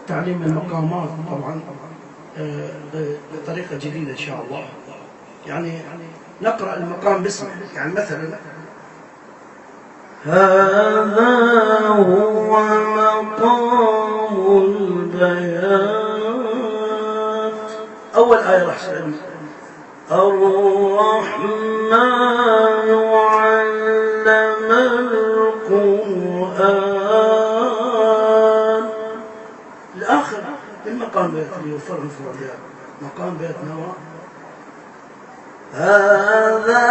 تعليم المقامات طبعا بطريقة جديدة إن شاء الله. يعني نقرأ المقام باسمه، يعني مثلا هذا هو مقام البيات، أول آية راح تسألني الرحمن علم القرآن، الآخر من مقام بيت ليوفر الفرعيات مقام بيت نوى. هذا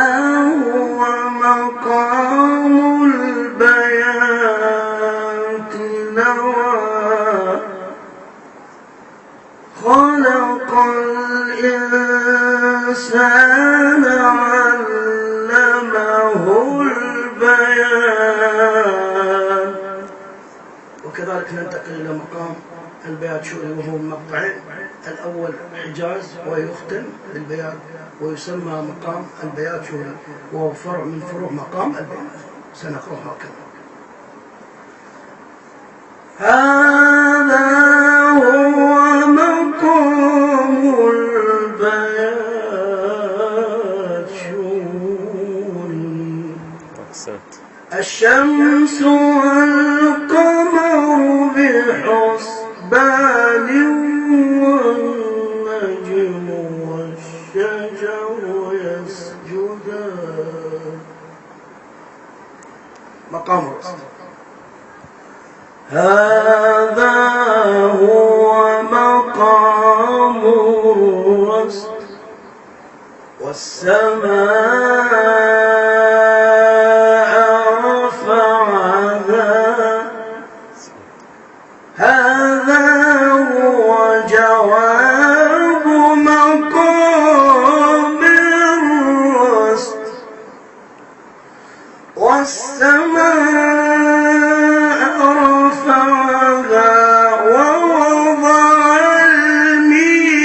هو مقام البيات نوى خلق الإنسان علمه البيان. وكذلك ننتقل إلى مقام البيات شوري وهو مقطعين، الأول حجاز ويختم بالبيات ويسمى مقام البيات شوري وهو فرع من فروع مقام البيات، سنقرأ هكذا. هذا هو مقام البيات شوري الشمس والقمر بحسبان والنجم والشجر يسجدان. مقام الرسل هذا هو مقام الرسل والسماء رفعها. هذا هو جواب مقام الرسل والسماء رفعها ووضع الميزان.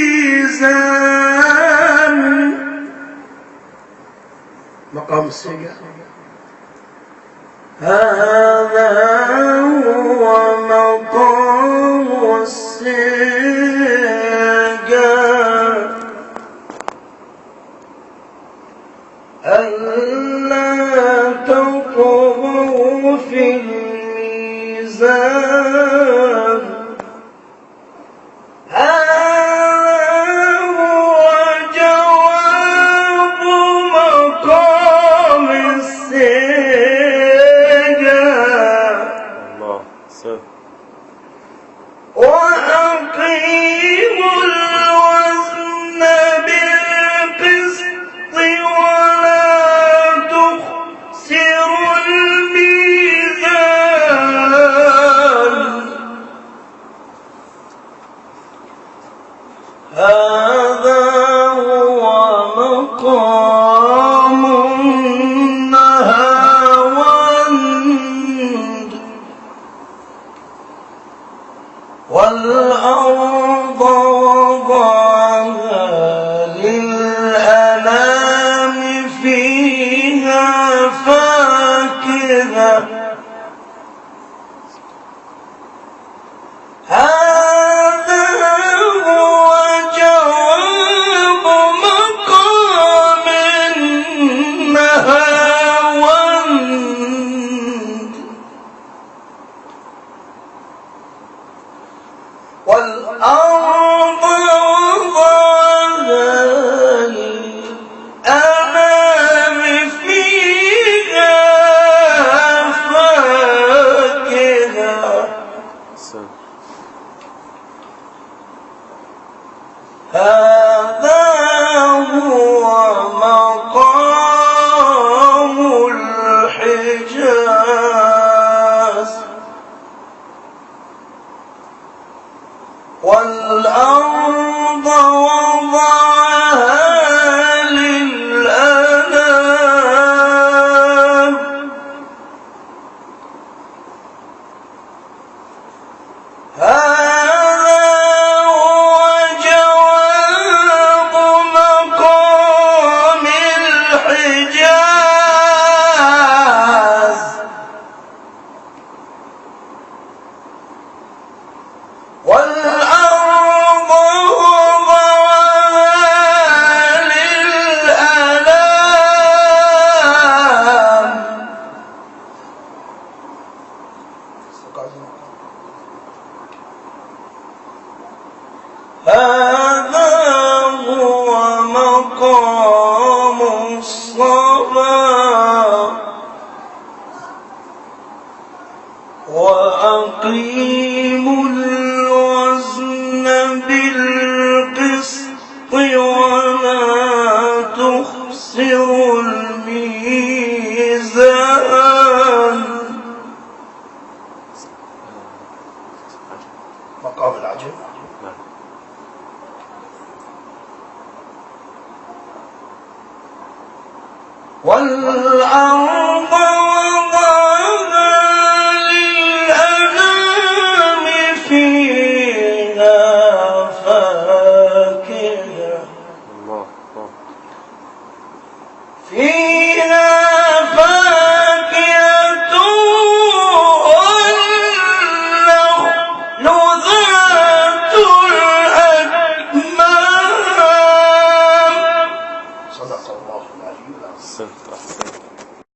مقام السجع هذا هو مقام السجع ألا تطغوا في الميزان. هذا هو جواب مقام السجع. وأقيموا الوزن بالقسط ولا تخسروا الميزان. هذا هو مقام النهاوند والأرض وضعها للأنام فيها فاكهة. هذا هو جواب مقام النهاوند والأرض وضعها للأنام فيها فاكهة. هذا هو مقام الحجاز والأرض وضعها للأنام. هذا هو جواب مقام الحجاز هذا هو مقام الصلاة وأقيموا الوزن بالقسط ولا تخسروا الميزان. مقام العجب. والأرض وضعها للأنام فيها فاكهة